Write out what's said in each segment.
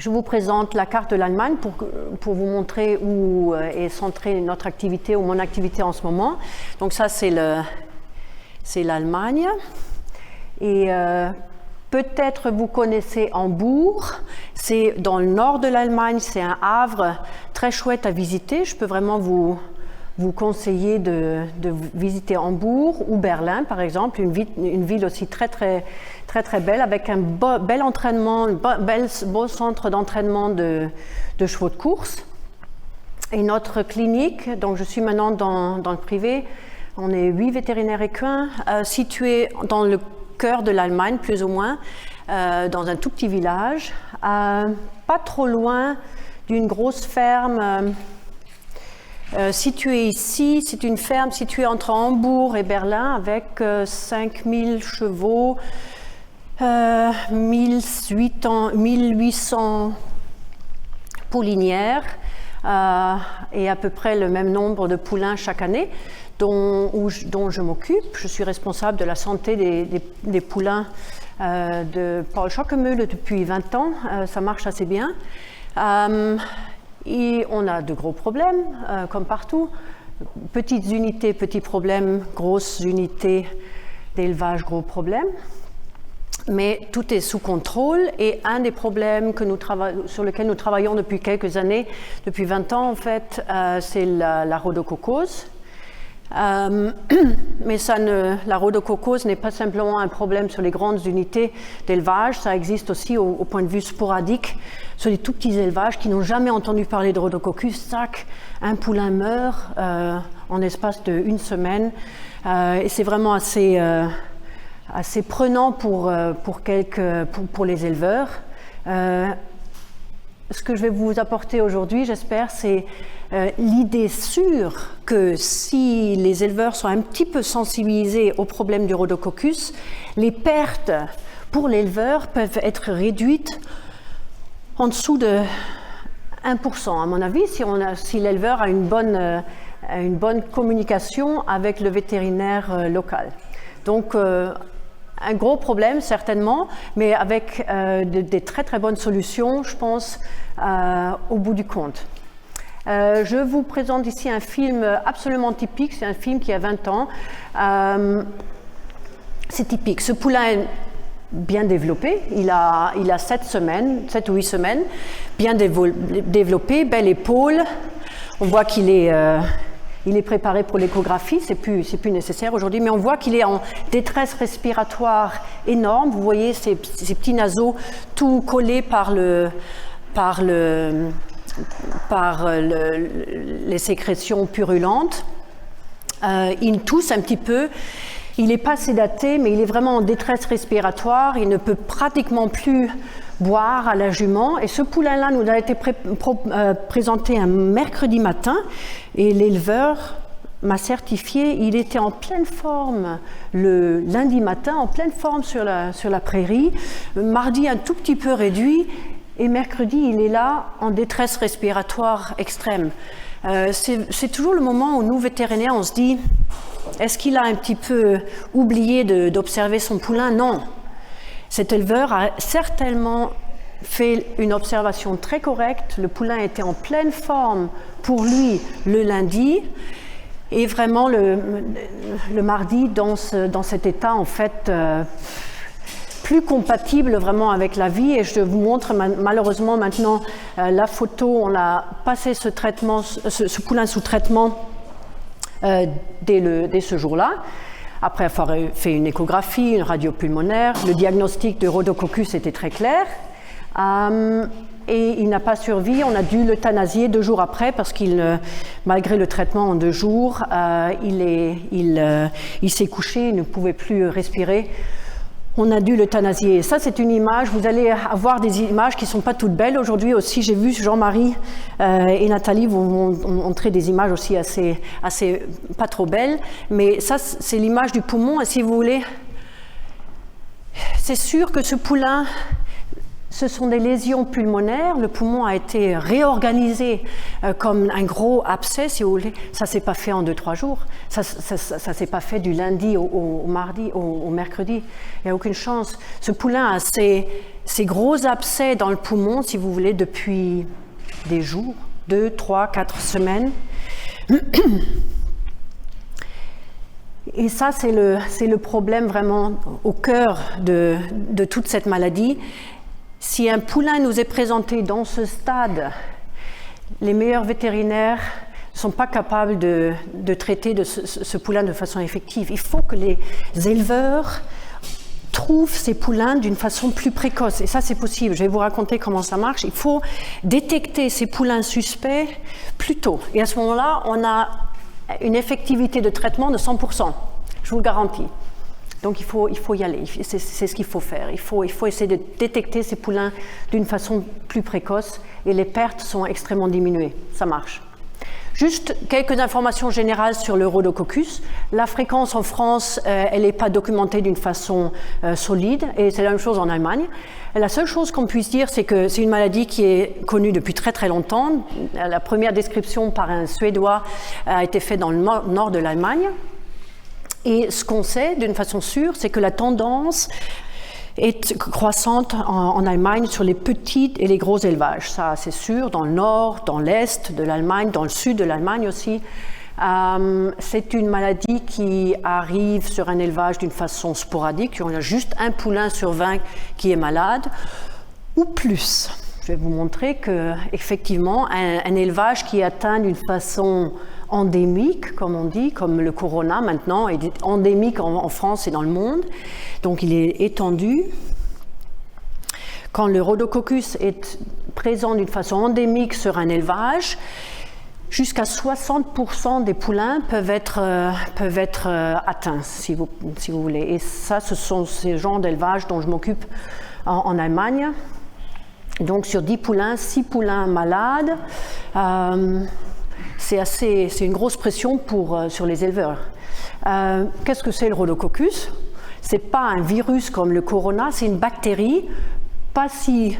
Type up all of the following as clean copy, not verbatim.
Je vous présente la carte de l'Allemagne pour vous montrer où est centrée notre activité ou mon activité en ce moment. Donc ça, c'est l'Allemagne. Et peut-être vous connaissez Hambourg. C'est dans le nord de l'Allemagne. C'est un havre très chouette à visiter. Je peux vraiment vous conseiller de visiter Hambourg ou Berlin, par exemple, une ville aussi très belle, avec un bel entraînement, beau centre d'entraînement de chevaux de course. Et notre clinique, donc je suis maintenant dans le privé, on est 8 vétérinaires équins, situés dans le cœur de l'Allemagne, plus ou moins, dans un tout petit village, pas trop loin d'une grosse ferme située ici. C'est une ferme située entre Hambourg et Berlin, avec 5000 chevaux, 1800 poulinières et à peu près le même nombre de poulains chaque année dont je m'occupe. Je suis responsable de la santé des poulains de Paul Schockemöhle depuis 20 ans. Ça marche assez bien. Et on a de gros problèmes, comme partout. Petites unités, petits problèmes, grosses unités d'élevage, gros problèmes. Mais tout est sous contrôle, et un des problèmes sur lesquels nous travaillons depuis quelques années, depuis 20 ans en fait, c'est la rhodococose. Mais la rhodococose n'est pas simplement un problème sur les grandes unités d'élevage, ça existe aussi au point de vue sporadique sur les tout petits élevages qui n'ont jamais entendu parler de rhodococcus. Tac, un poulain meurt en l'espace d'une semaine, et c'est vraiment assez prenant pour les éleveurs. Ce que je vais vous apporter aujourd'hui, j'espère, c'est l'idée sûre que si les éleveurs sont un petit peu sensibilisés au problème du rhodococcus, les pertes pour l'éleveur peuvent être réduites en dessous de 1%. À mon avis, si l'éleveur a une bonne communication avec le vétérinaire local. Donc, un gros problème, certainement, mais avec des très bonnes solutions, je pense, au bout du compte. Je vous présente ici un film absolument typique. C'est un film qui a 20 ans. C'est typique. Ce poulain est bien développé. Il a 7 ou 8 semaines. Bien développé, belle épaule. On voit qu'il est préparé pour l'échographie, c'est plus nécessaire aujourd'hui, mais on voit qu'il est en détresse respiratoire énorme. Vous voyez ces petits naseaux tout collés par les sécrétions purulentes. Il tousse un petit peu. Il n'est pas sédaté, mais il est vraiment en détresse respiratoire. Il ne peut pratiquement plus boire à la jument. Et ce poulain-là nous a été présenté un mercredi matin, et l'éleveur m'a certifié il était en pleine forme le lundi matin, en pleine forme sur la prairie. Mardi, un tout petit peu réduit, et mercredi, il est là en détresse respiratoire extrême. C'est toujours le moment où nous, vétérinaires, on se dit est-ce qu'il a un petit peu oublié d'observer son poulain? Non. Cet éleveur a certainement fait une observation très correcte. Le poulain était en pleine forme pour lui le lundi, et vraiment le mardi dans cet état en fait plus compatible vraiment avec la vie. Et je vous montre malheureusement maintenant la photo. On a passé ce poulain sous traitement dès ce jour-là. Après avoir fait une échographie, une radio pulmonaire, le diagnostic de rhodococcus était très clair. Et il n'a pas survécu. On a dû l'euthanasier 2 jours après parce qu'il, malgré le traitement en 2 jours, il s'est couché, il ne pouvait plus respirer. On a dû l'euthanasier. Ça, c'est une image. Vous allez avoir des images qui ne sont pas toutes belles. Aujourd'hui aussi, j'ai vu Jean-Marie et Nathalie vous montrer des images aussi assez pas trop belles. Mais ça, c'est l'image du poumon. Et si vous voulez, c'est sûr que ce poulain Ce sont des lésions pulmonaires. Le poumon a été réorganisé comme un gros abcès, si vous voulez. Ça ne s'est pas fait en 2-3 jours. Ça ne s'est pas fait du lundi au mardi, au mercredi. Il n'y a aucune chance. Ce poulain a ces gros abcès dans le poumon, si vous voulez, depuis des jours, 2, 3, 4 semaines. Et ça, c'est le problème vraiment au cœur de toute cette maladie. Si un poulain nous est présenté dans ce stade, les meilleurs vétérinaires ne sont pas capables de traiter ce poulain de façon effective. Il faut que les éleveurs trouvent ces poulains d'une façon plus précoce. Et ça, c'est possible. Je vais vous raconter comment ça marche. Il faut détecter ces poulains suspects plus tôt. Et à ce moment-là, on a une effectivité de traitement de 100%. Je vous le garantis. Donc il faut y aller, c'est ce qu'il faut faire. Il faut essayer de détecter ces poulains d'une façon plus précoce et les pertes sont extrêmement diminuées. Ça marche. Juste quelques informations générales sur le rhodococcus. La fréquence en France, elle n'est pas documentée d'une façon solide et c'est la même chose en Allemagne. La seule chose qu'on puisse dire, c'est que c'est une maladie qui est connue depuis très très longtemps. La première description par un Suédois a été faite dans le nord de l'Allemagne. Et ce qu'on sait d'une façon sûre, c'est que la tendance est croissante en Allemagne sur les petits et les gros élevages. Ça, c'est sûr, dans le nord, dans l'est de l'Allemagne, dans le sud de l'Allemagne aussi. C'est une maladie qui arrive sur un élevage d'une façon sporadique. On a juste un poulain sur 20 qui est malade, ou plus. Je vais vous montrer qu'effectivement, un élevage qui est atteint d'une façon endémique, comme on dit, comme le corona maintenant, est endémique en France et dans le monde. Donc il est étendu. Quand le rhodococcus est présent d'une façon endémique sur un élevage, jusqu'à 60% des poulains peuvent être atteints, si vous voulez. Et ça, ce sont ces genres d'élevage dont je m'occupe en Allemagne. Donc sur 10 poulains, 6 poulains malades. C'est une grosse pression sur les éleveurs. Qu'est-ce que c'est le rhodococcus? Ce n'est pas un virus comme le corona, c'est une bactérie pas si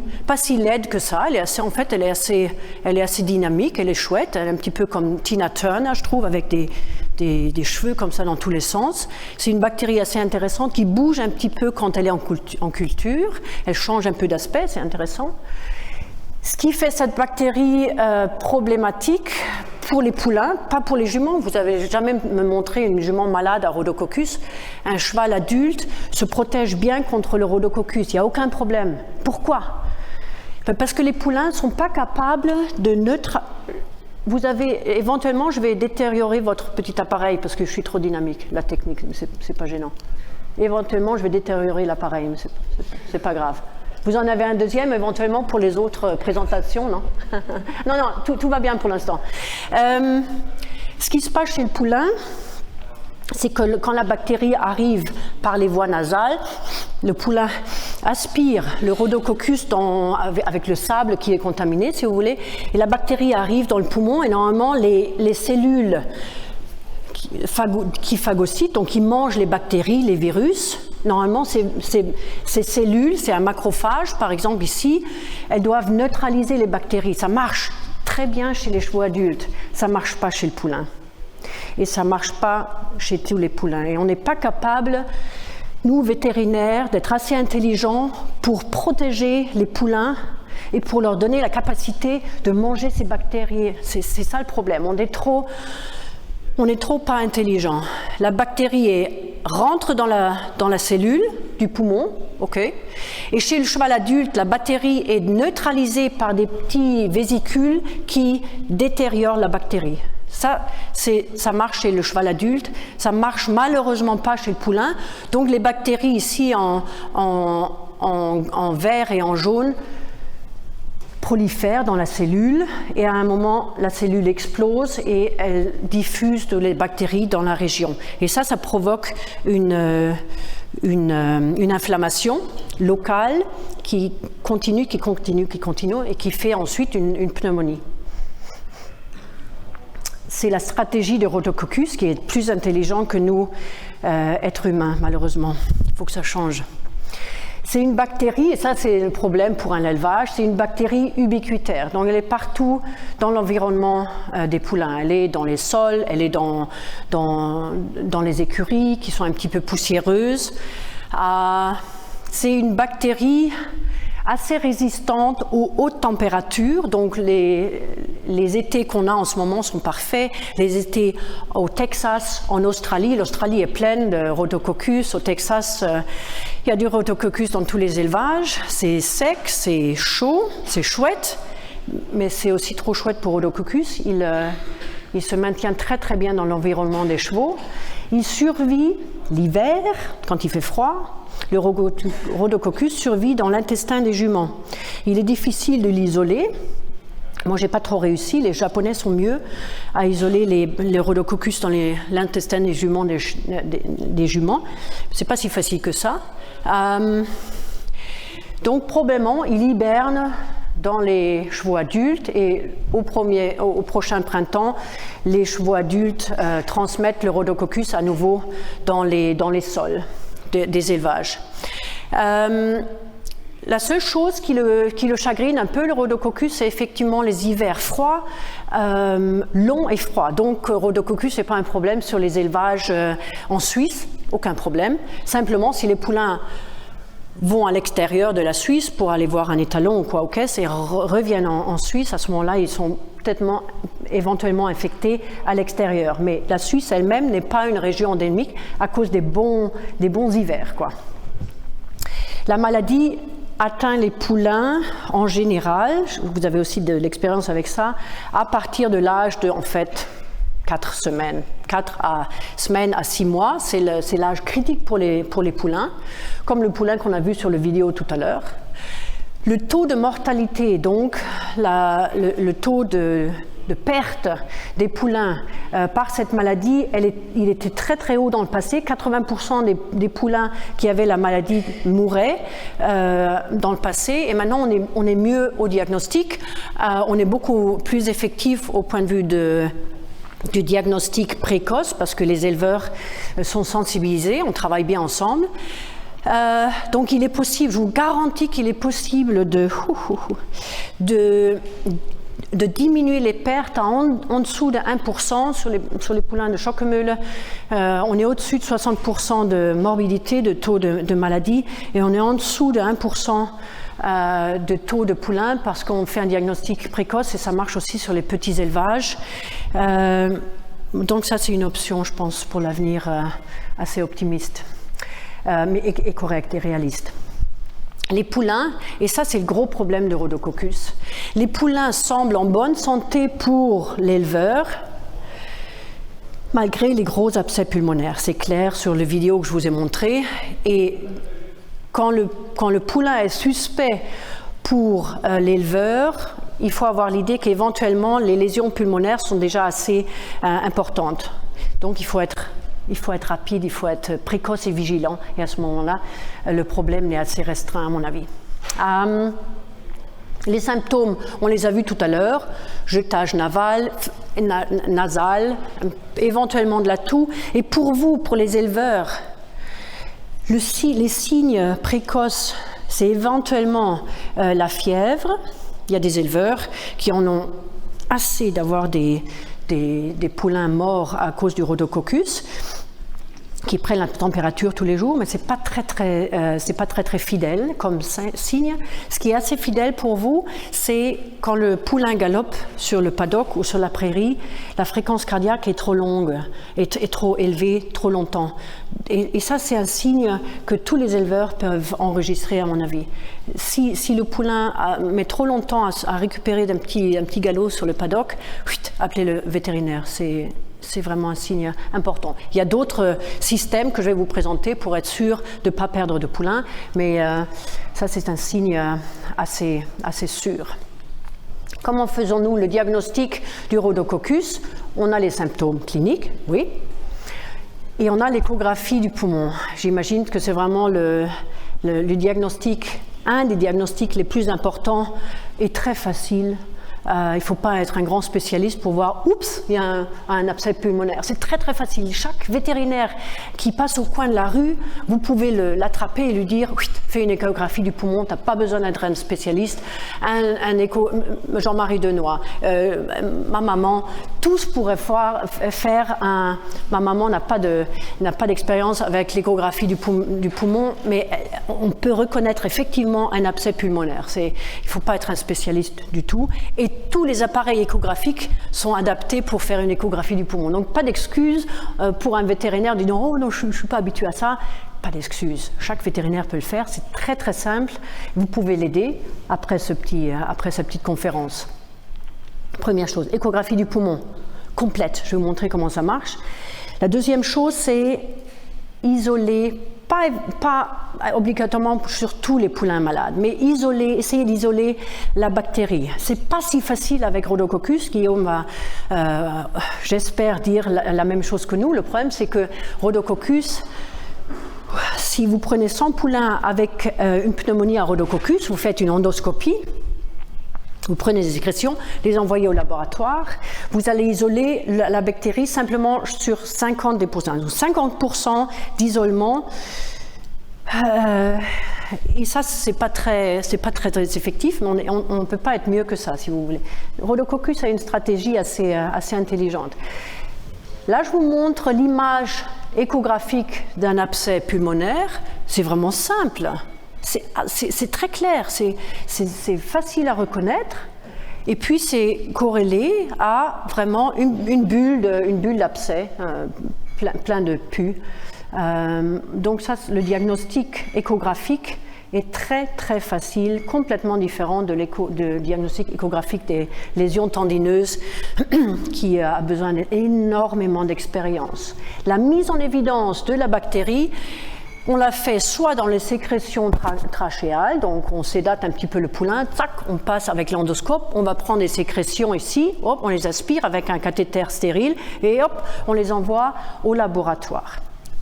laide que ça. Elle est assez dynamique, elle est chouette, elle est un petit peu comme Tina Turner, je trouve, avec des cheveux comme ça dans tous les sens. C'est une bactérie assez intéressante qui bouge un petit peu quand elle est en culture. Elle change un peu d'aspect, c'est intéressant. Ce qui fait cette bactérie problématique pour les poulains, pas pour les juments. Vous n'avez jamais me montré une jument malade à rhodococcus. Un cheval adulte se protège bien contre le rhodococcus, il n'y a aucun problème. Pourquoi? Parce que les poulains ne sont pas capables de Vous avez, éventuellement, je vais détériorer votre petit appareil parce que je suis trop dynamique, la technique, c'est pas gênant. Éventuellement, je vais détériorer l'appareil, mais c'est pas grave. Vous en avez un deuxième éventuellement pour les autres présentations, non? Non, tout va bien pour l'instant. Ce qui se passe chez le poulain, c'est que quand la bactérie arrive par les voies nasales, le poulain aspire le rhodococcus avec le sable qui est contaminé, si vous voulez, et la bactérie arrive dans le poumon et normalement les cellules qui phagocytent, donc qui mangent les bactéries, les virus, normalement ces cellules, c'est un macrophage par exemple ici, elles doivent neutraliser les bactéries. Ça marche très bien chez les chevaux adultes, ça ne marche pas chez le poulain. Et ça ne marche pas chez tous les poulains. Et on n'est pas capable, nous vétérinaires, d'être assez intelligents pour protéger les poulains et pour leur donner la capacité de manger ces bactéries. C'est ça le problème. On est trop pas intelligent. La bactérie rentre dans la cellule du poumon, ok. Et chez le cheval adulte, la bactérie est neutralisée par des petits vésicules qui détériorent la bactérie. Ça marche chez le cheval adulte, ça marche malheureusement pas chez le poulain. Donc les bactéries ici en vert et en jaune prolifèrent dans la cellule et à un moment la cellule explose et elle diffuse de les bactéries dans la région. Et ça provoque une inflammation locale qui continue et qui fait ensuite une pneumonie. C'est la stratégie de rhodococcus qui est plus intelligent que nous, êtres humains, malheureusement. Il faut que ça change. C'est une bactérie, et ça c'est le problème pour un élevage, c'est une bactérie ubiquitaire. Donc elle est partout dans l'environnement des poulains. Elle est dans les sols, elle est dans les écuries qui sont un petit peu poussiéreuses. C'est une bactérie assez résistante aux hautes températures, donc les étés qu'on a en ce moment sont parfaits. Les étés au Texas, en Australie, l'Australie est pleine de Rhodococcus. Au Texas, il y a du Rhodococcus dans tous les élevages. C'est sec, c'est chaud, c'est chouette, mais c'est aussi trop chouette pour Rhodococcus. Il se maintient très très bien dans l'environnement des chevaux. Il survit l'hiver, quand il fait froid. Le Rhodococcus survit dans l'intestin des juments. Il est difficile de l'isoler. Moi, j'ai pas trop réussi. Les Japonais sont mieux à isoler les Rhodococcus dans l'intestin des juments. C'est pas si facile que ça. Donc, probablement, il hiberne dans les chevaux adultes et au prochain printemps, les chevaux adultes transmettent le Rhodococcus à nouveau dans les sols des élevages. La seule chose qui le chagrine un peu, le Rhodococcus, c'est effectivement les hivers froids, longs et froids. Donc, Rhodococcus n'est pas un problème sur les élevages en Suisse, aucun problème. Simplement, si les poulains vont à l'extérieur de la Suisse pour aller voir un étalon ou quoi, et reviennent en Suisse, à ce moment-là, ils sont peut-être éventuellement infectés à l'extérieur. Mais la Suisse elle-même n'est pas une région endémique à cause des bons hivers, quoi. La maladie atteint les poulains en général, vous avez aussi de l'expérience avec ça, à partir de l'âge de, en fait, 4 semaines à 6 mois, c'est l'âge critique pour les poulains, comme le poulain qu'on a vu sur la vidéo tout à l'heure. Le taux de mortalité, donc le taux de perte des poulains par cette maladie, il était très très haut dans le passé. 80% des poulains qui avaient la maladie mouraient dans le passé, et maintenant on est mieux au diagnostic, on est beaucoup plus effectif au point de vue du diagnostic précoce parce que les éleveurs sont sensibilisés, on travaille bien ensemble. Donc il est possible, je vous garantis qu'il est possible de diminuer les pertes en dessous de 1% sur les poulains de Schockemöhle. On est au-dessus de 60% de morbidité, de taux de maladie, et on est en dessous de 1% de taux de poulains parce qu'on fait un diagnostic précoce et ça marche aussi sur les petits élevages. Donc ça c'est une option, je pense, pour l'avenir assez optimiste. Mais est correct et réaliste. Les poulains, et ça c'est le gros problème de Rhodococcus, les poulains semblent en bonne santé pour l'éleveur, malgré les gros abcès pulmonaires. C'est clair sur la vidéo que je vous ai montrée. Et quand le poulain est suspect pour l'éleveur, il faut avoir l'idée qu'éventuellement les lésions pulmonaires sont déjà assez importantes. Donc il faut être rapide, il faut être précoce et vigilant. Et à ce moment-là, le problème est assez restreint, à mon avis. Les symptômes, on les a vus tout à l'heure. Jetage nasal, éventuellement de la toux. Et pour vous, pour les éleveurs, les signes précoces, c'est éventuellement la fièvre. Il y a des éleveurs qui en ont assez d'avoir des poulains morts à cause du Rhodococcus, qui prennent la température tous les jours, mais c'est pas très fidèle comme signe. Ce qui est assez fidèle pour vous, c'est quand le poulain galope sur le paddock ou sur la prairie, la fréquence cardiaque est trop longue, est trop élevée, trop longtemps. Et ça, c'est un signe que tous les éleveurs peuvent enregistrer, à mon avis. Si le poulain met trop longtemps à récupérer d'un petit galop sur le paddock, appelez le vétérinaire. C'est vraiment un signe important. Il y a d'autres systèmes que je vais vous présenter pour être sûr de ne pas perdre de poulain, mais ça c'est un signe assez sûr. Comment faisons-nous le diagnostic du Rhodococcus? On a les symptômes cliniques, oui, et on a l'échographie du poumon. J'imagine que c'est vraiment le diagnostic, un des diagnostics les plus importants et très facile Il ne faut pas être un grand spécialiste pour voir, oups, il y a un abcès pulmonaire. C'est très très facile. Chaque vétérinaire qui passe au coin de la rue, vous pouvez l'attraper et lui dire, oui, fais une échographie du poumon, tu n'as pas besoin d'être un spécialiste. Jean-Marie Denoy, ma maman, tous pourraient faire un... Ma maman n'a pas d'expérience avec l'échographie du poumon, mais on peut reconnaître effectivement un abcès pulmonaire. Il ne faut pas être un spécialiste du tout. Et tous les appareils échographiques sont adaptés pour faire une échographie du poumon. Donc pas d'excuse pour un vétérinaire disant « Oh non, je ne suis pas habitué à ça ». Pas d'excuse. Chaque vétérinaire peut le faire. C'est très très simple. Vous pouvez l'aider après cette petite conférence. Première chose, échographie du poumon complète. Je vais vous montrer comment ça marche. La deuxième chose, c'est isoler, pas obligatoirement sur tous les poulains malades, mais essayer d'isoler la bactérie. C'est pas si facile avec Rhodococcus. Guillaume va, j'espère, dire la même chose que nous. Le problème, c'est que Rhodococcus, si vous prenez 100 poulains avec une pneumonie à Rhodococcus, vous faites une endoscopie, vous prenez des sécrétions, les envoyez au laboratoire, vous allez isoler la bactérie simplement sur 50%. Donc 50% d'isolement. Et ça, c'est pas très effectif, mais on ne peut pas être mieux que ça, si vous voulez. Rhodococcus a une stratégie assez intelligente. Là, je vous montre l'image échographique d'un abcès pulmonaire. C'est vraiment simple. C'est très clair, c'est facile à reconnaître, et puis c'est corrélé à vraiment une bulle d'abcès, plein de pus. Donc ça, le diagnostic échographique est très très facile, complètement différent de diagnostic échographique des lésions tendineuses qui a besoin d'énormément d'expérience. La mise en évidence de la bactérie, on l'a fait soit dans les sécrétions trachéales, donc on sédate un petit peu le poulain, tac, on passe avec l'endoscope, on va prendre des sécrétions ici, hop, on les aspire avec un cathéter stérile et hop, on les envoie au laboratoire.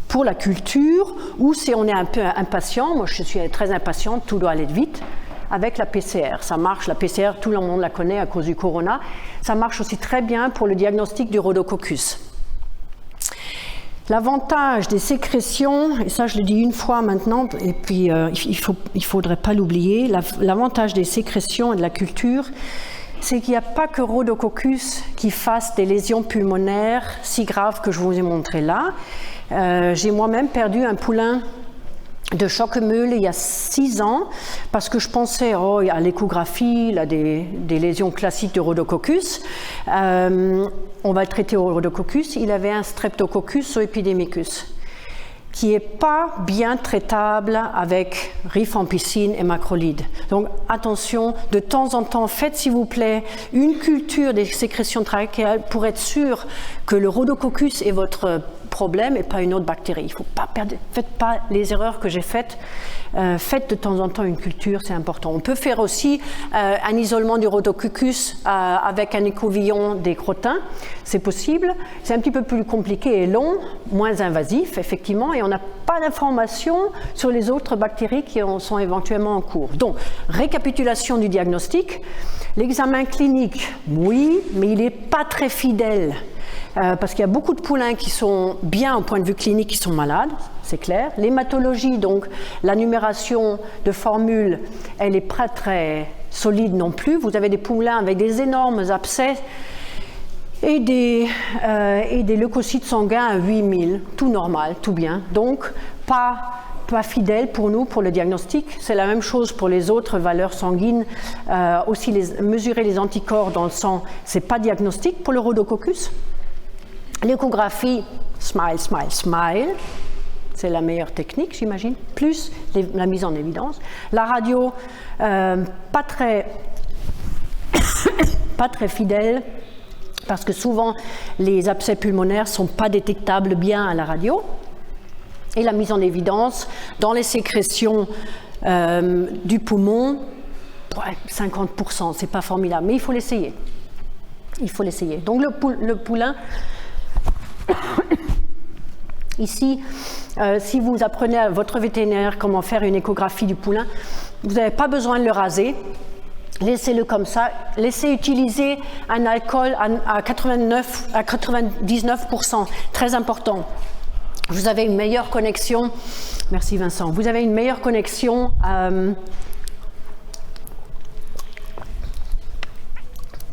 Pour la culture, ou si on est un peu impatient, moi je suis très impatiente, tout doit aller vite, avec la PCR. Ça marche, la PCR, tout le monde la connaît à cause du corona. Ça marche aussi très bien pour le diagnostic du Rhodococcus. L'avantage des sécrétions, et ça je le dis une fois maintenant, et puis il faudrait pas l'oublier, l'avantage des sécrétions et de la culture, c'est qu'il n'y a pas que Rhodococcus qui fasse des lésions pulmonaires si graves que je vous ai montré là. J'ai moi-même perdu un poulain de Choquemeule il y a 6 ans parce que je pensais à l'échographie, il a des lésions classiques de Rhodococcus. On va le traiter au Rhodococcus. Il avait un Streptococcus zoepidemicus qui n'est pas bien traitable avec rifampicine et macrolide. Donc attention, de temps en temps, faites s'il vous plaît une culture des sécrétions trachéales pour être sûr que le Rhodococcus est votre problème et pas une autre bactérie. Il faut pas perdre, faites pas les erreurs que j'ai faites. Faites de temps en temps une culture, c'est important. On peut faire aussi un isolement du Rhodococcus avec un écouvillon des crottins, c'est possible. C'est un petit peu plus compliqué et long, moins invasif effectivement, et on n'a pas d'informations sur les autres bactéries qui sont éventuellement en cours. Donc, récapitulation du diagnostic. L'examen clinique, oui, mais il n'est pas très fidèle. Parce qu'il y a beaucoup de poulains qui sont bien au point de vue clinique, qui sont malades, c'est clair. L'hématologie, donc la numération de formules, elle n'est pas très solide non plus. Vous avez des poulains avec des énormes abcès et des leucocytes sanguins à 8000, tout normal, tout bien. Donc, pas fidèle pour nous, pour le diagnostic. C'est la même chose pour les autres valeurs sanguines. Aussi, mesurer les anticorps dans le sang, ce n'est pas diagnostic pour le Rhodococcus. L'échographie, smile, smile, smile, c'est la meilleure technique, j'imagine, plus la mise en évidence. La radio, pas très fidèle, parce que souvent les abcès pulmonaires ne sont pas détectables bien à la radio. Et la mise en évidence dans les sécrétions du poumon, 50%, c'est pas formidable, mais il faut l'essayer. Il faut l'essayer. Donc le poulain, ici, si vous apprenez à votre vétérinaire comment faire une échographie du poulain, vous n'avez pas besoin de le raser. Laissez-le comme ça. Laissez utiliser un alcool à 99%. Très important. Vous avez une meilleure connexion. Merci Vincent. Vous avez une meilleure connexion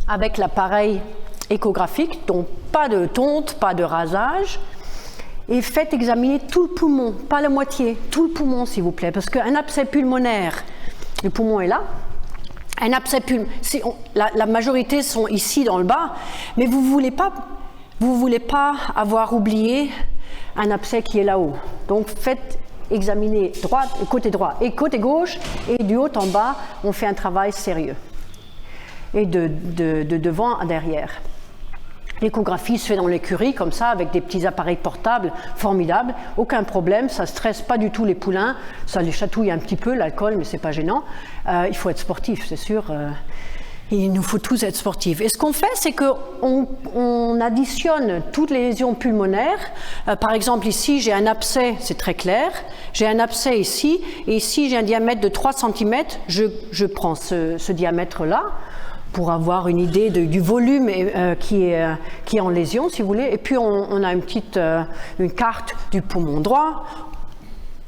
avec l'appareil échographique, donc pas de tonte, pas de rasage. Et faites examiner tout le poumon, pas la moitié, tout le poumon s'il vous plaît, parce qu'un abcès pulmonaire, le poumon est là. Un abcès pulmonaire, la majorité sont ici dans le bas, mais vous voulez pas avoir oublié un abcès qui est là-haut. Donc faites examiner côté droit et côté gauche, et du haut en bas, on fait un travail sérieux. Et de devant à derrière. L'échographie se fait dans l'écurie, comme ça, avec des petits appareils portables formidables. Aucun problème, ça ne stresse pas du tout les poulains. Ça les chatouille un petit peu, l'alcool, mais ce n'est pas gênant. Il faut être sportif, c'est sûr. Il nous faut tous être sportifs. Et ce qu'on fait, c'est qu'on additionne toutes les lésions pulmonaires. Par exemple, ici, j'ai un abcès, c'est très clair. J'ai un abcès ici, et ici, j'ai un diamètre de 3 cm. Je prends ce diamètre-là, pour avoir une idée du volume qui est en lésion, si vous voulez. Et puis, on a une carte du poumon droit.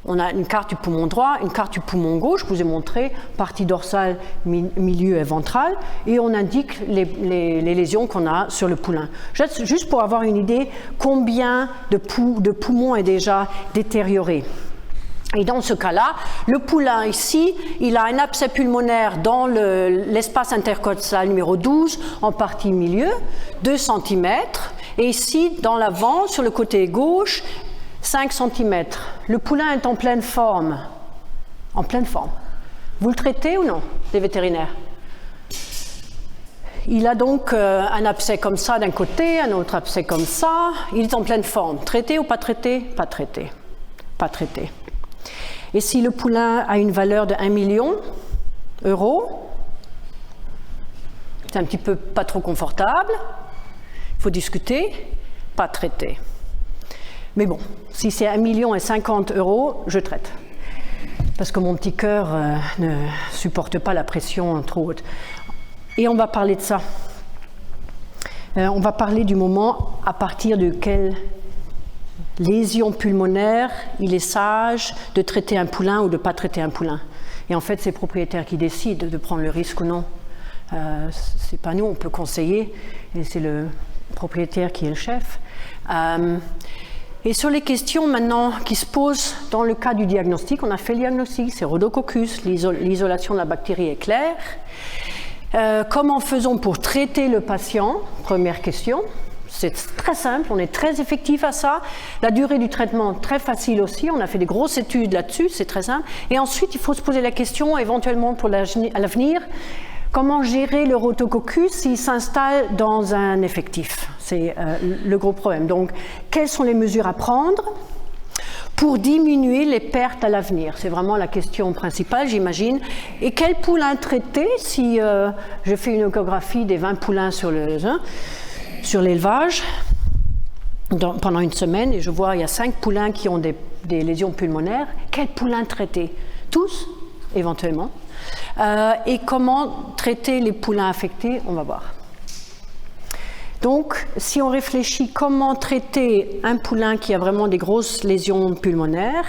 On a une carte du poumon droit, une carte du poumon gauche, je vous ai montré, partie dorsale, milieu et ventrale, et on indique les lésions qu'on a sur le poulain. Juste pour avoir une idée, combien de poumons est déjà détérioré. Et dans ce cas-là, le poulain ici, il a un abcès pulmonaire dans l'espace intercostal numéro 12, en partie milieu, 2 cm. Et ici, dans l'avant, sur le côté gauche, 5 cm. Le poulain est en pleine forme. En pleine forme. Vous le traitez ou non, les vétérinaires? Il a donc un abcès comme ça d'un côté, un autre abcès comme ça. Il est en pleine forme. Traité ou pas traité? Pas traité. Pas traité. Et si le poulain a une valeur de 1 million €, c'est un petit peu pas trop confortable, il faut discuter, pas traiter. Mais bon, si c'est 1 million et 50 €, je traite. Parce que mon petit cœur ne supporte pas la pression trop haute. Et on va parler de ça. On va parler du moment à partir de quelle lésion pulmonaire, il est sage de traiter un poulain ou de ne pas traiter un poulain. Et en fait, c'est le propriétaire qui décide de prendre le risque ou non. C'est pas nous, on peut conseiller, et c'est le propriétaire qui est le chef. Et sur les questions maintenant qui se posent dans le cas du diagnostic, on a fait le diagnostic, c'est Rhodococcus, l'isolation de la bactérie est claire. Comment faisons pour traiter le patient? Première question. C'est très simple, on est très effectif à ça. La durée du traitement, très facile aussi. On a fait des grosses études là-dessus, c'est très simple. Et ensuite, il faut se poser la question, éventuellement pour l'avenir, comment gérer le rhodococcus s'il s'installe dans un effectif? C'est le gros problème. Donc, quelles sont les mesures à prendre pour diminuer les pertes à l'avenir? C'est vraiment la question principale, j'imagine. Et quel poulain traiter si je fais une échographie des 20 poulains sur l'élevage pendant une semaine et je vois il y a 5 poulains qui ont des lésions pulmonaires. Quel poulain traiter? Tous, éventuellement. Et comment traiter les poulains affectés? On va voir. Donc, si on réfléchit comment traiter un poulain qui a vraiment des grosses lésions pulmonaires,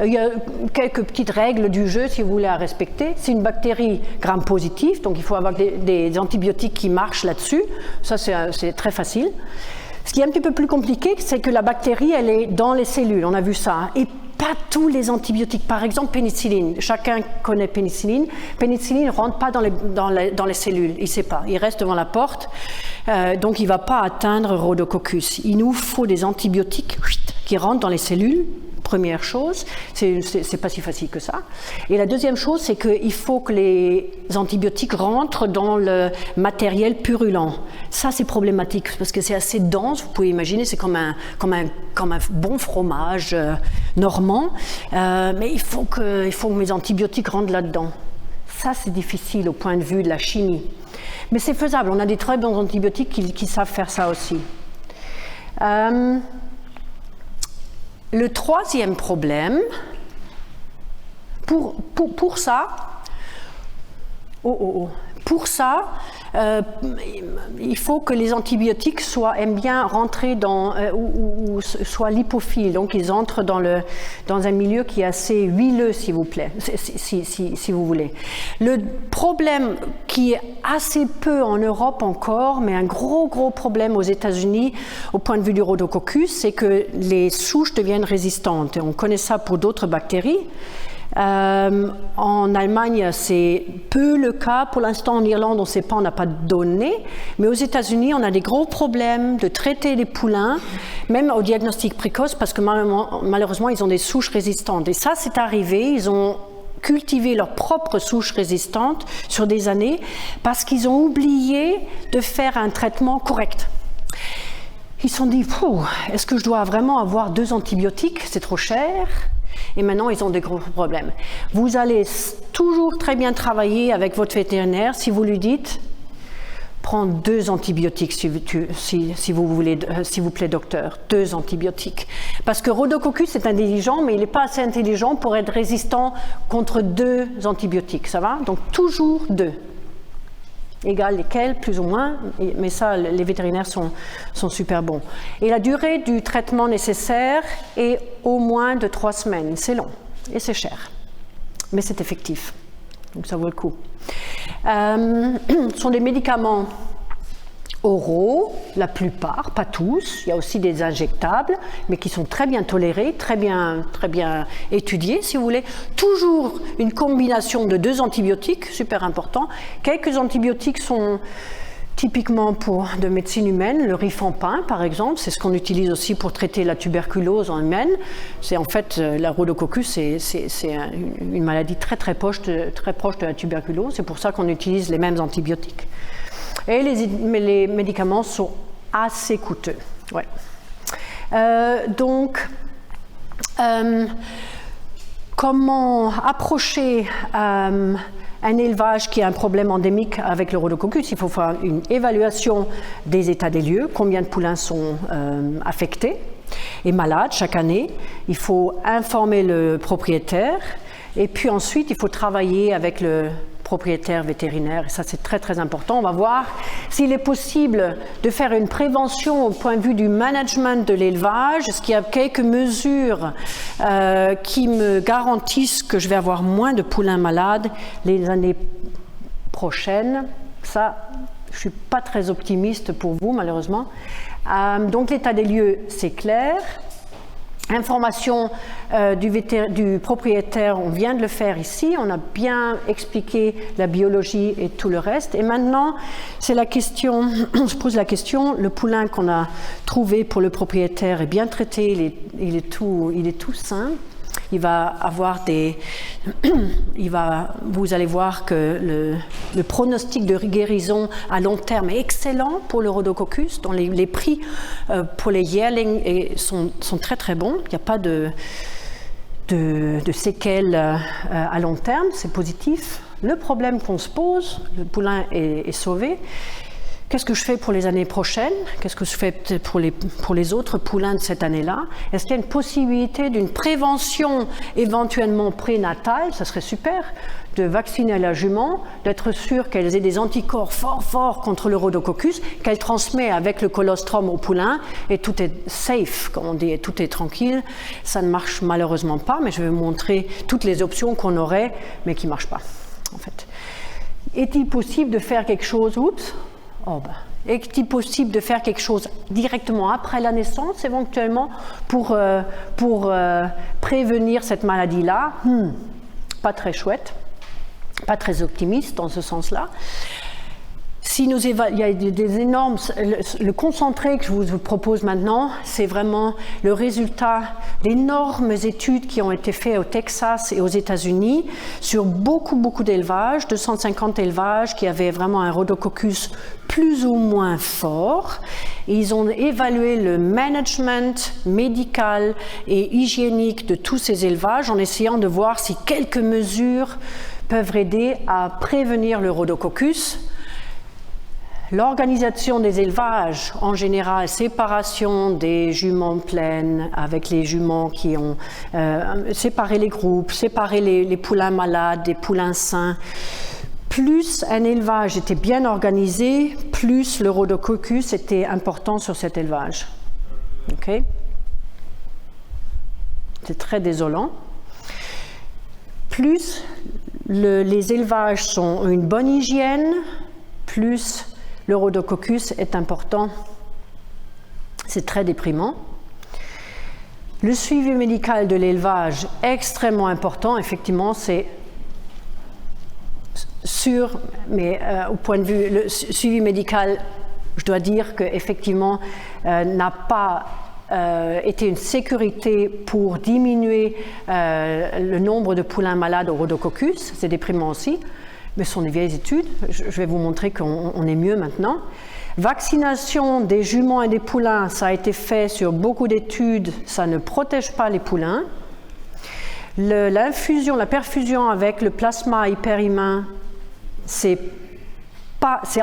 il y a quelques petites règles du jeu, si vous voulez, à respecter. C'est une bactérie gram-positive, donc il faut avoir des antibiotiques qui marchent là-dessus. Ça, c'est très facile. Ce qui est un petit peu plus compliqué, c'est que la bactérie, elle est dans les cellules, on a vu ça. Et pas tous les antibiotiques. Par exemple, pénicilline. Chacun connaît pénicilline. Pénicilline ne rentre pas dans les cellules. Il ne sait pas. Il reste devant la porte. Donc, il ne va pas atteindre Rhodococcus. Il nous faut des antibiotiques qui rentrent dans les cellules. Première chose, c'est pas si facile que ça. Et la deuxième chose, c'est qu'il faut que les antibiotiques rentrent dans le matériel purulent. Ça, c'est problématique parce que c'est assez dense. Vous pouvez imaginer, c'est comme un bon fromage normand. Mais il faut que mes antibiotiques rentrent là-dedans. Ça, c'est difficile au point de vue de la chimie. Mais c'est faisable. On a des très bons antibiotiques qui savent faire ça aussi. Le troisième problème, pour ça, pour ça, il faut que les antibiotiques aiment bien rentrer ou soient lipophiles, donc ils entrent dans un milieu qui est assez huileux, s'il vous plaît, si vous voulez. Le problème qui est assez peu en Europe encore, mais un gros problème aux États-Unis au point de vue du rhodococcus, c'est que les souches deviennent résistantes. Et on connaît ça pour d'autres bactéries. En Allemagne, c'est peu le cas. Pour l'instant, en Irlande, on ne sait pas, on n'a pas de données. Mais aux États-Unis, on a des gros problèmes de traiter les poulains, même au diagnostic précoce, parce que malheureusement, ils ont des souches résistantes. Et ça, c'est arrivé. Ils ont cultivé leurs propres souches résistantes sur des années parce qu'ils ont oublié de faire un traitement correct. Ils se sont dit, est-ce que je dois vraiment avoir 2 antibiotiques? C'est trop cher. Et maintenant, ils ont des gros problèmes. Vous allez toujours très bien travailler avec votre vétérinaire si vous lui dites « Prends 2 antibiotiques, s'il vous plaît, docteur. 2 antibiotiques. » Parce que Rhodococcus est intelligent, mais il n'est pas assez intelligent pour être résistant contre 2 antibiotiques. Ça va? Donc, toujours 2. Égal lesquels, plus ou moins, mais ça, les vétérinaires sont super bons. Et la durée du traitement nécessaire est au moins de 3 semaines. C'est long et c'est cher, mais c'est effectif, donc ça vaut le coup. Ce sont des médicaments oraux, la plupart, pas tous. Il y a aussi des injectables, mais qui sont très bien tolérés, très bien étudiés, si vous voulez. Toujours une combination de 2 antibiotiques, super important. Quelques antibiotiques sont typiquement de médecine humaine, le rifampin par exemple, c'est ce qu'on utilise aussi pour traiter la tuberculose en humaine. C'est en fait, la rhodococcus, c'est une maladie très proche de la tuberculose, c'est pour ça qu'on utilise les mêmes antibiotiques. Et les médicaments sont assez coûteux. Ouais. Comment approcher un élevage qui a un problème endémique avec le rhodococcus? Il faut faire une évaluation des états des lieux, combien de poulains sont affectés et malades chaque année. Il faut informer le propriétaire et puis ensuite il faut travailler avec le propriétaire vétérinaire, et ça c'est très important. On va voir s'il est possible de faire une prévention au point de vue du management de l'élevage. Est-ce qu'il y a quelques mesures qui me garantissent que je vais avoir moins de poulains malades les années prochaines? Ça, je ne suis pas très optimiste pour vous, malheureusement. Donc l'état des lieux, c'est clair. Information du propriétaire, on vient de le faire ici, on a bien expliqué la biologie et tout le reste. Et maintenant, c'est la question, on se pose la question, le poulain qu'on a trouvé pour le propriétaire est bien traité, il est tout sain. Il va avoir vous allez voir que le pronostic de guérison à long terme est excellent pour le rhodococcus, dont les prix pour les yearlings sont très bons. Il n'y a pas de séquelles à long terme, c'est positif. Le problème qu'on se pose, le poulain est sauvé. Qu'est-ce que je fais pour les années prochaines? Qu'est-ce que je fais pour les autres poulains de cette année-là? Est-ce qu'il y a une possibilité d'une prévention éventuellement prénatale? Ça serait super de vacciner la jument, d'être sûr qu'elle ait des anticorps forts contre le rhodococcus, qu'elle transmet avec le colostrum au poulain, et tout est safe, comme on dit, et tout est tranquille. Ça ne marche malheureusement pas, mais je vais vous montrer toutes les options qu'on aurait, mais qui ne marchent pas, en fait. Est-il possible de faire quelque chose? Est-il possible de faire quelque chose directement après la naissance, éventuellement, pour prévenir cette maladie-là? Pas très chouette, pas très optimiste dans ce sens-là. Il y a des énormes... Le concentré que je vous propose maintenant, c'est vraiment le résultat d'énormes études qui ont été faites au Texas et aux États-Unis sur beaucoup d'élevages, 250 élevages qui avaient vraiment un rhodococcus plus ou moins fort. Et ils ont évalué le management médical et hygiénique de tous ces élevages en essayant de voir si quelques mesures peuvent aider à prévenir le rhodococcus. L'organisation des élevages, en général, séparation des juments pleines avec les juments qui ont séparé les groupes, séparé les poulains malades des poulains sains, plus un élevage était bien organisé, plus le rhodococcus était important sur cet élevage. Okay. C'est très désolant. Plus les élevages ont une bonne hygiène, plus le rhodococcus est important. C'est très déprimant. Le suivi médical de l'élevage, extrêmement important. Effectivement, c'est sûr, mais au point de vue, le suivi médical, je dois dire qu'effectivement, n'a pas été une sécurité pour diminuer le nombre de poulains malades au rhodococcus. C'est déprimant aussi, mais ce sont des vieilles études. Je vais vous montrer qu'on est mieux maintenant. Vaccination des juments et des poulains, ça a été fait sur beaucoup d'études, ça ne protège pas les poulains. L'infusion, la perfusion avec le plasma hyperhumain, c'est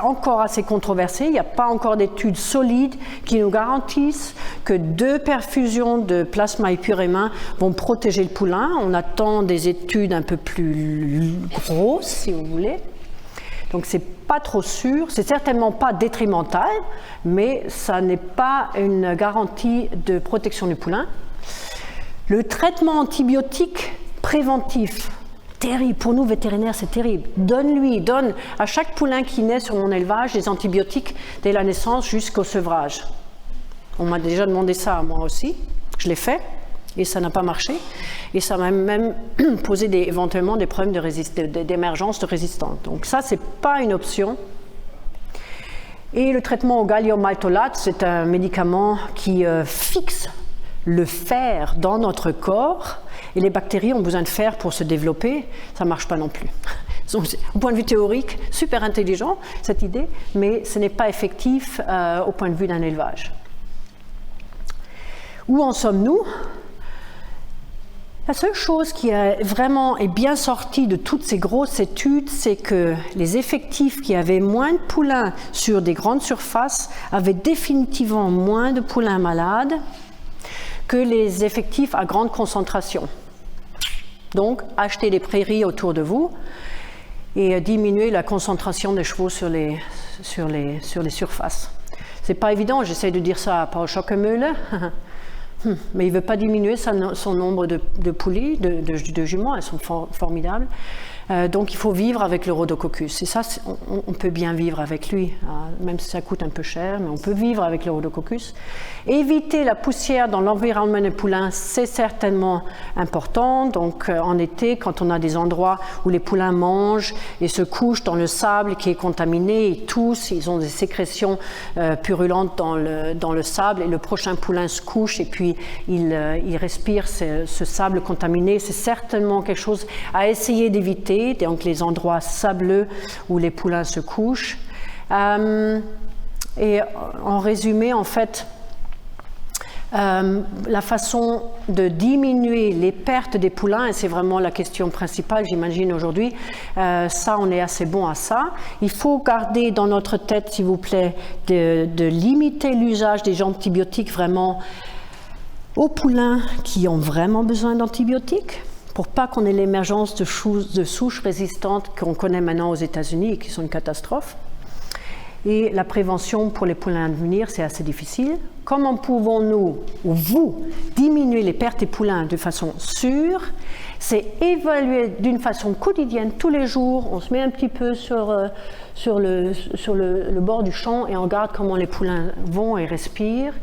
encore assez controversé. Il n'y a pas encore d'études solides qui nous garantissent que 2 perfusions de plasma hyperhumain vont protéger le poulain. On attend des études un peu plus grosses, si vous voulez. Donc c'est pas trop sûr. C'est certainement pas détrimental, mais ça n'est pas une garantie de protection du poulain. Le traitement antibiotique préventif, terrible. Pour nous, vétérinaires, c'est terrible. Donne à chaque poulain qui naît sur mon élevage des antibiotiques dès la naissance jusqu'au sevrage. On m'a déjà demandé ça à moi aussi. Je l'ai fait et ça n'a pas marché. Et ça m'a même posé éventuellement des problèmes d'émergence de résistance. Donc ça, c'est pas une option. Et le traitement au gallium-maltolate, c'est un médicament qui fixe le fer dans notre corps. Et les bactéries ont besoin de fer pour se développer, ça ne marche pas non plus. Donc, au point de vue théorique, super intelligent cette idée, mais ce n'est pas effectif au point de vue d'un élevage. Où en sommes-nous ? La seule chose qui est bien sortie de toutes ces grosses études, c'est que les effectifs qui avaient moins de poulains sur des grandes surfaces avaient définitivement moins de poulains malades que les effectifs à grande concentration. Donc, achetez des prairies autour de vous et diminuer la concentration des chevaux sur les surfaces. C'est pas évident, j'essaie de dire ça à Paul Schockemöhle, mais il ne veut pas diminuer son nombre de poulies, de juments, elles sont formidables. Donc il faut vivre avec le rhodococcus. Et ça, on peut bien vivre avec lui, même si ça coûte un peu cher, mais on peut vivre avec le rhodococcus. Éviter la poussière dans l'environnement des poulains, c'est certainement important. Donc en été, quand on a des endroits où les poulains mangent et se couchent dans le sable qui est contaminé, ils toussent, ils ont des sécrétions purulentes dans le sable, et le prochain poulain se couche et puis il respire ce sable contaminé. C'est certainement quelque chose à essayer d'éviter. Donc les endroits sableux où les poulains se couchent. Et en résumé, en fait, la façon de diminuer les pertes des poulains, et c'est vraiment la question principale, j'imagine, aujourd'hui, ça, on est assez bon à ça. Il faut garder dans notre tête, s'il vous plaît, de limiter l'usage des antibiotiques vraiment aux poulains qui ont vraiment besoin d'antibiotiques, pour pas qu'on ait l'émergence de souches résistantes qu'on connaît maintenant aux États-Unis et qui sont une catastrophe. Et la prévention pour les poulains à venir, c'est assez difficile. Comment pouvons-nous, ou vous, diminuer les pertes des poulains de façon sûre? C'est évaluer d'une façon quotidienne, tous les jours. On se met un petit peu sur le bord du champ et on regarde comment les poulains vont et respirent.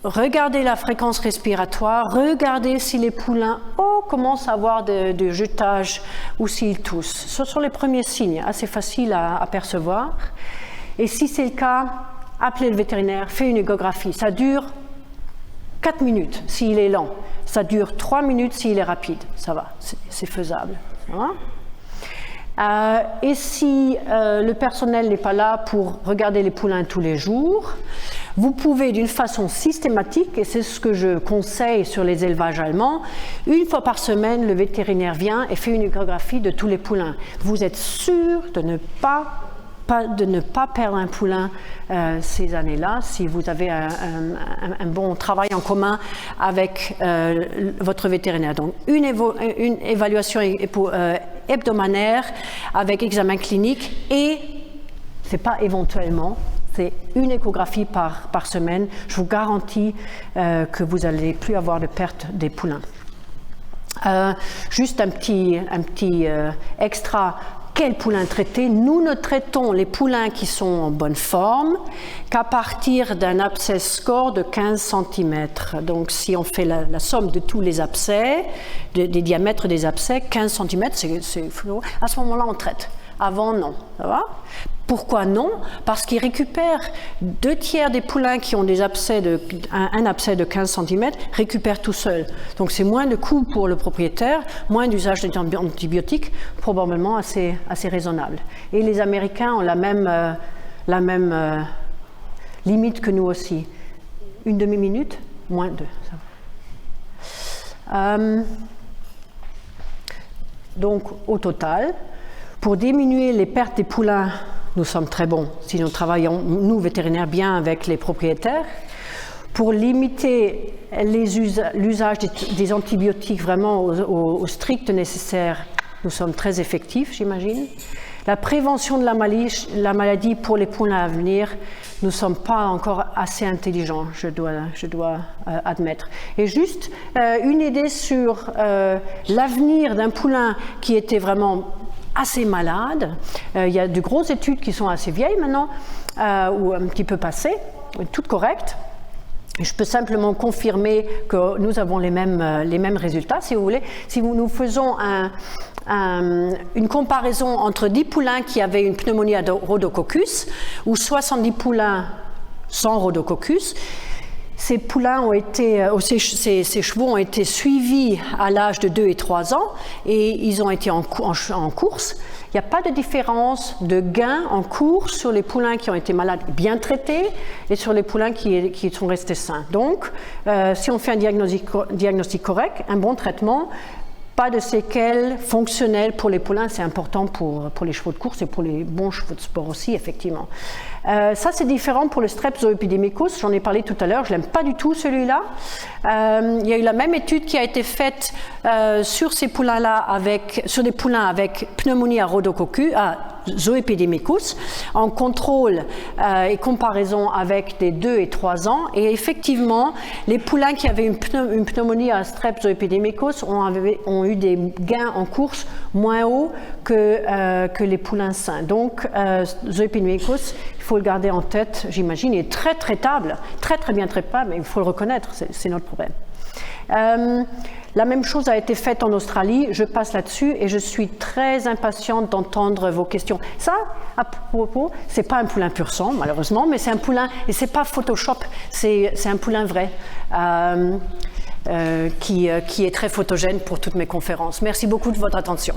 Regardez la fréquence respiratoire, regardez si les poulains commencent à avoir de jetage ou s'ils toussent. Ce sont les premiers signes, assez faciles à percevoir. Et si c'est le cas, appelez le vétérinaire, faites une échographie. Ça dure 4 minutes s'il est lent, ça dure 3 minutes s'il est rapide. Ça va, c'est faisable. Et si le personnel n'est pas là pour regarder les poulains tous les jours, vous pouvez d'une façon systématique, et c'est ce que je conseille sur les élevages allemands, une fois par semaine, le vétérinaire vient et fait une échographie de tous les poulains. Vous êtes sûr de ne pas perdre un poulain ces années-là, si vous avez un bon travail en commun avec votre vétérinaire. Donc une évaluation hebdomadaire avec examen clinique et c'est pas éventuellement, c'est une échographie par semaine. Je vous garantis que vous n'allez plus avoir de perte des poulains. Juste un petit extra. Quels poulains traiter? Nous ne traitons les poulains qui sont en bonne forme qu'à partir d'un abscess score de 15 cm. Donc si on fait la somme de tous les abcès, des diamètres des abcès, 15 cm, c'est flou. À ce moment-là, on traite. Avant, non. Ça va? Pourquoi non? Parce qu'ils récupèrent 2/3 des poulains qui ont des abcès un abcès de 15 cm récupèrent tout seuls. Donc c'est moins de coûts pour le propriétaire, moins d'usage d'antibiotiques, probablement assez raisonnable. Et les Américains ont la même limite que nous aussi. Une demi-minute, moins 2. Donc au total, pour diminuer les pertes des poulains, nous sommes très bons si nous travaillons, nous vétérinaires, bien avec les propriétaires. Pour limiter l'usage des antibiotiques vraiment au strict nécessaire, nous sommes très effectifs, j'imagine. La prévention de la maladie pour les poulains à venir, nous ne sommes pas encore assez intelligents, je dois admettre. Et juste une idée sur l'avenir d'un poulain qui était vraiment assez malade. Il y a de grosses études qui sont assez vieilles maintenant, ou un petit peu passées, toutes correctes. Je peux simplement confirmer que nous avons les mêmes résultats, si vous voulez. Si nous faisons une comparaison entre 10 poulains qui avaient une pneumonie à rhodococcus ou 70 poulains sans rhodococcus, ces chevaux ont été suivis à l'âge de 2 et 3 ans et ils ont été en course. Il n'y a pas de différence de gain en course sur les poulains qui ont été malades bien traités et sur les poulains qui sont restés sains. Donc, si on fait un diagnostic correct, un bon traitement, pas de séquelles fonctionnelles pour les poulains, c'est important pour les chevaux de course et pour les bons chevaux de sport aussi, effectivement. Ça, c'est différent pour le Streptozoepidemicus, j'en ai parlé tout à l'heure, je ne l'aime pas du tout celui-là. Il y a eu la même étude qui a été faite sur ces poulains-là, sur des poulains avec pneumonie à rhodococcus, à Zoepidemicus, en contrôle et comparaison avec des 2 et 3 ans. Et effectivement, les poulains qui avaient une pneumonie à Streptozoepidemicus ont eu des gains en course moins hauts que les poulains sains. Donc, Zoepidemicus, il faut le garder en tête, j'imagine, il est très traitable, très bien traitable, mais il faut le reconnaître, c'est notre problème. La même chose a été faite en Australie, je passe là-dessus et je suis très impatiente d'entendre vos questions. Ça, à propos, c'est pas un poulain pur sang, malheureusement, mais c'est un poulain, et c'est pas Photoshop, c'est un poulain vrai, qui est très photogène pour toutes mes conférences. Merci beaucoup de votre attention.